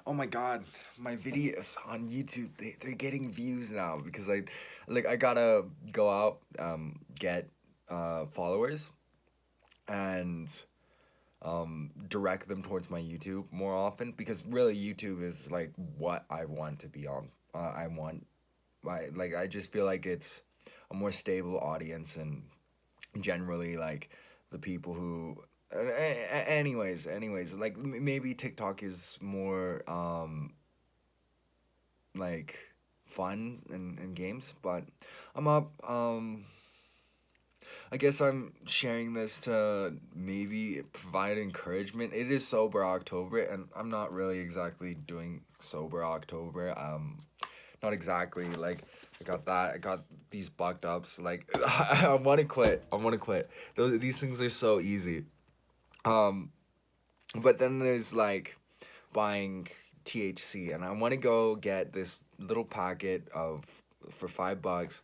Oh my god, my videos on YouTube, they're getting views now because I gotta go out, get followers and direct them towards my YouTube more often because really YouTube is like what I want to be on. I just feel like it's a more stable audience and generally like the people who anyways like maybe TikTok is more like fun and games, but I'm up. I guess I'm sharing this to maybe provide encouragement. It is sober October, and I'm not really exactly doing sober October. Not exactly like I got that. I got these bucked ups. Like I want to quit. I want to quit. These things are so easy. Um, but then there's like buying THC, and I want to go get this little packet of for $5.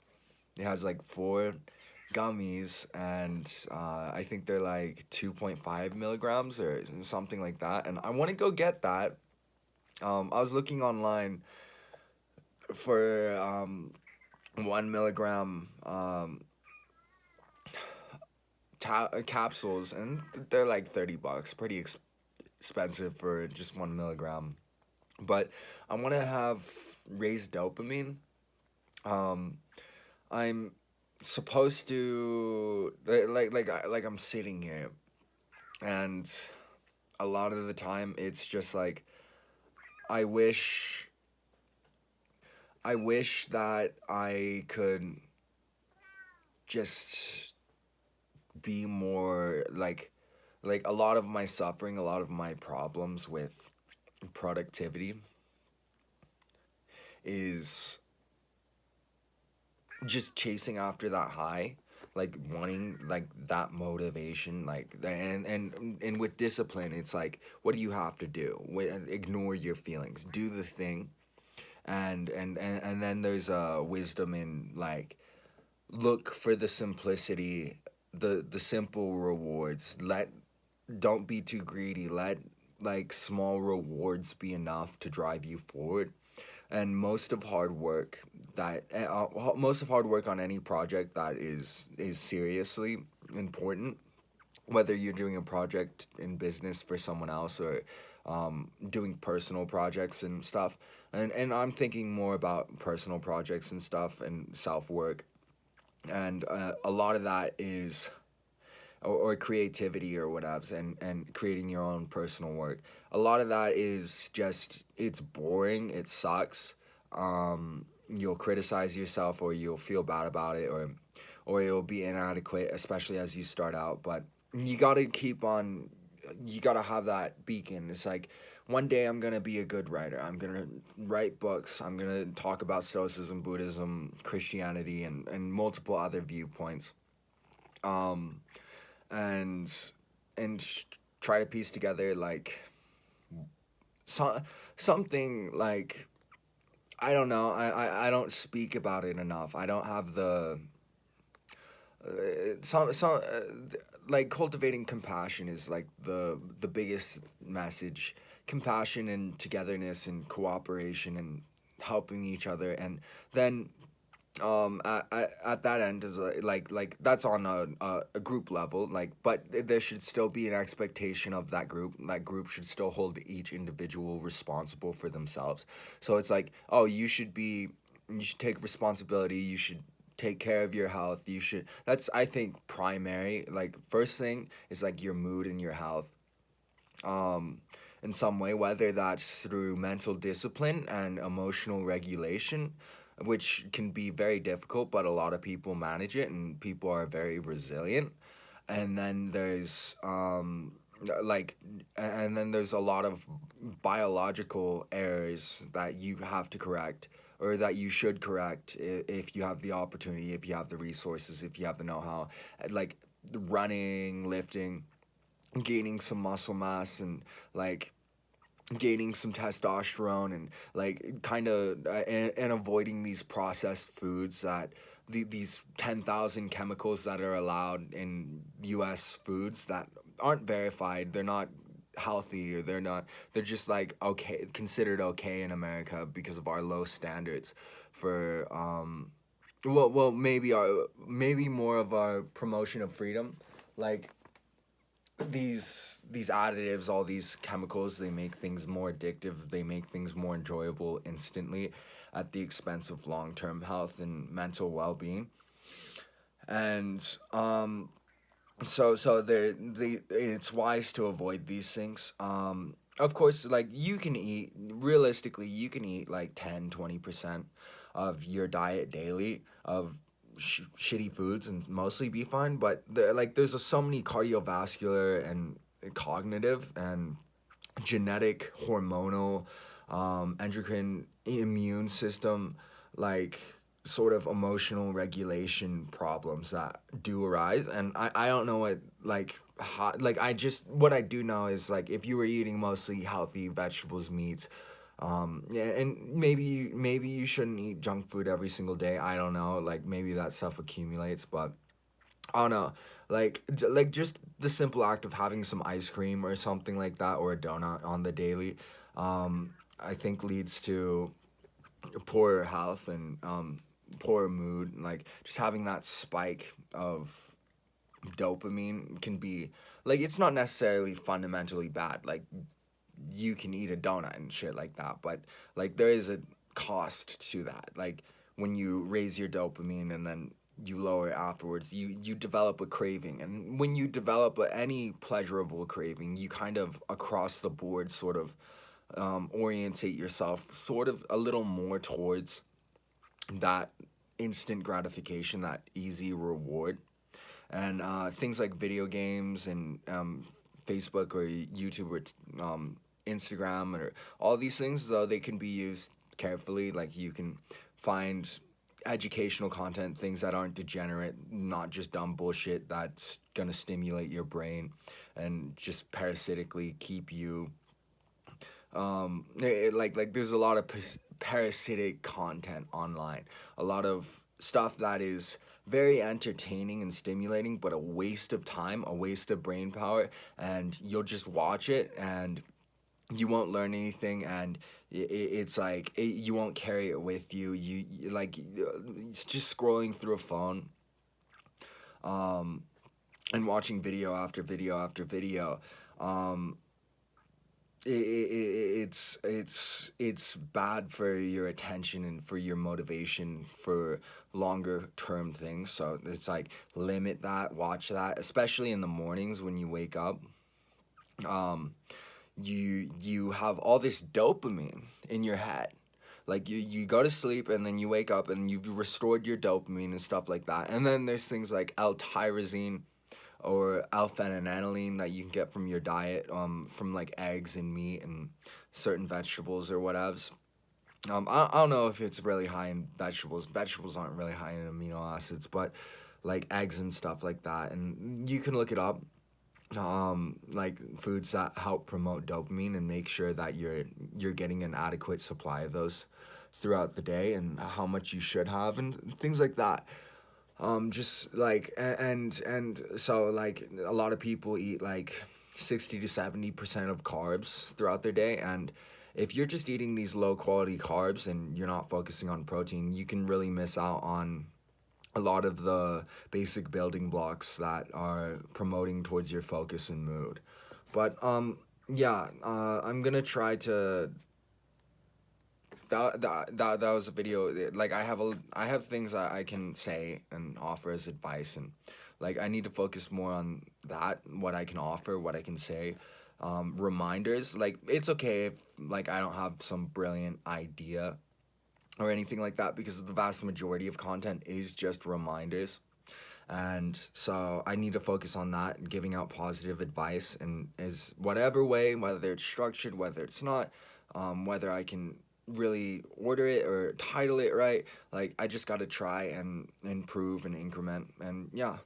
It has like four gummies, and I think they're like 2.5 milligrams or something like that. And I want to go get that. I was looking online for 1 milligram capsules, and they're like $30, pretty expensive for just 1 milligram. But I want to have raised dopamine. Um, I'm supposed to like I'm sitting here, and a lot of the time it's just like I wish I wish that I could just be more like a lot of my suffering, a lot of my problems with productivity is just chasing after that high, like wanting like that motivation, like and with discipline it's like what do you have to do? Ignore your feelings, do the thing. And then there's wisdom in like look for the simplicity, the simple rewards. Don't be too greedy. Let like small rewards be enough to drive you forward. And most of hard work on any project that is seriously important, whether you're doing a project in business for someone else or doing personal projects and stuff. And I'm thinking more about personal projects and stuff and self work. And a lot of that is or creativity or whatever, and creating your own personal work. A lot of that is just it's boring, it sucks. You'll criticize yourself or you'll feel bad about it, or it'll be inadequate, especially as you start out. But you gotta keep on. You gotta have that beacon. It's like one day I'm gonna be a good writer. I'm gonna write books. I'm gonna talk about Stoicism, Buddhism, Christianity, and multiple other viewpoints. Um, and try to piece together like so, something like I don't know. I don't speak about it enough. I don't have the some like cultivating compassion is like the biggest message. Compassion and togetherness and cooperation and helping each other, and then at that end is like that's on a group level, like, but there should still be an expectation of that group should still hold each individual responsible for themselves. So it's like, oh, you should take responsibility, you should take care of your health, you should that's I think primary, like first thing is like your mood and your health, um, in some way, whether that's through mental discipline and emotional regulation, which can be very difficult, but a lot of people manage it and people are very resilient. And then there's like and then there's a lot of biological errors that you have to correct or that you should correct if you have the opportunity, if you have the resources, if you have the know-how, like running, lifting, gaining some muscle mass, and like gaining some testosterone, and like kind of and avoiding these processed foods that these 10,000 chemicals that are allowed in US foods that aren't verified. They're not healthy, or they're just like okay, considered okay in America because of our low standards for maybe more of our promotion of freedom, like these additives, all these chemicals, they make things more addictive, they make things more enjoyable instantly at the expense of long-term health and mental well-being. And so it's wise to avoid these things. Of course, like you can eat, realistically you can eat like 10-20% of your diet daily of shitty foods and mostly be fine, but there's so many cardiovascular and cognitive and genetic, hormonal, endocrine, immune system, like sort of emotional regulation problems that do arise. And I don't know what I just, what I do know is like if you were eating mostly healthy vegetables, meats, yeah, and maybe you shouldn't eat junk food every single day. I don't know, like maybe that stuff accumulates, but I don't know. Like just the simple act of having some ice cream or something like that, or a donut on the daily, I think leads to poorer health and poorer mood. Like just having that spike of dopamine can be, like, it's not necessarily fundamentally bad. Like you can eat a donut and shit like that, but like there is a cost to that. Like when you raise your dopamine and then you lower it afterwards, you develop a craving, and when you develop any pleasurable craving, you kind of across the board sort of orientate yourself sort of a little more towards that instant gratification, that easy reward. And things like video games and Facebook or YouTube or Instagram or all these things, though they can be used carefully. Like you can find educational content, things that aren't degenerate, not just dumb bullshit that's gonna stimulate your brain and just parasitically keep you like there's a lot of parasitic content online, a lot of stuff that is very entertaining and stimulating, but a waste of time, a waste of brain power, and you'll just watch it and you won't learn anything, and it's like you won't carry it with you. Like it's just scrolling through a phone and watching video after video after video. Um, it's bad for your attention and for your motivation for longer term things. So it's like limit that, watch that, especially in the mornings when you wake up. Um, you have all this dopamine in your head. Like you go to sleep and then you wake up and you've restored your dopamine and stuff like that. And then there's things like L-tyrosine or L-phenylaniline that you can get from your diet, from like eggs and meat and certain vegetables or whatevs. I don't know if it's really high in vegetables. Vegetables aren't really high in amino acids, but like eggs and stuff like that. And you can look it up, like foods that help promote dopamine, and make sure that you're getting an adequate supply of those throughout the day, and how much you should have, and things like that. Just like and so like a lot of people eat like 60 to 70% of carbs throughout their day, and if you're just eating these low quality carbs and you're not focusing on protein, you can really miss out on a lot of the basic building blocks that are promoting towards your focus and mood. But yeah, I'm gonna try to that was a video. Like I have things that I can say and offer as advice, and like I need to focus more on that, what I can offer, what I can say. Reminders, like it's okay if like I don't have some brilliant idea or anything like that, because the vast majority of content is just reminders. And so I need to focus on that and giving out positive advice, and is whatever way, whether it's structured, whether it's not, whether I can really order it or title it right. Like I just got to try and improve and increment, and yeah.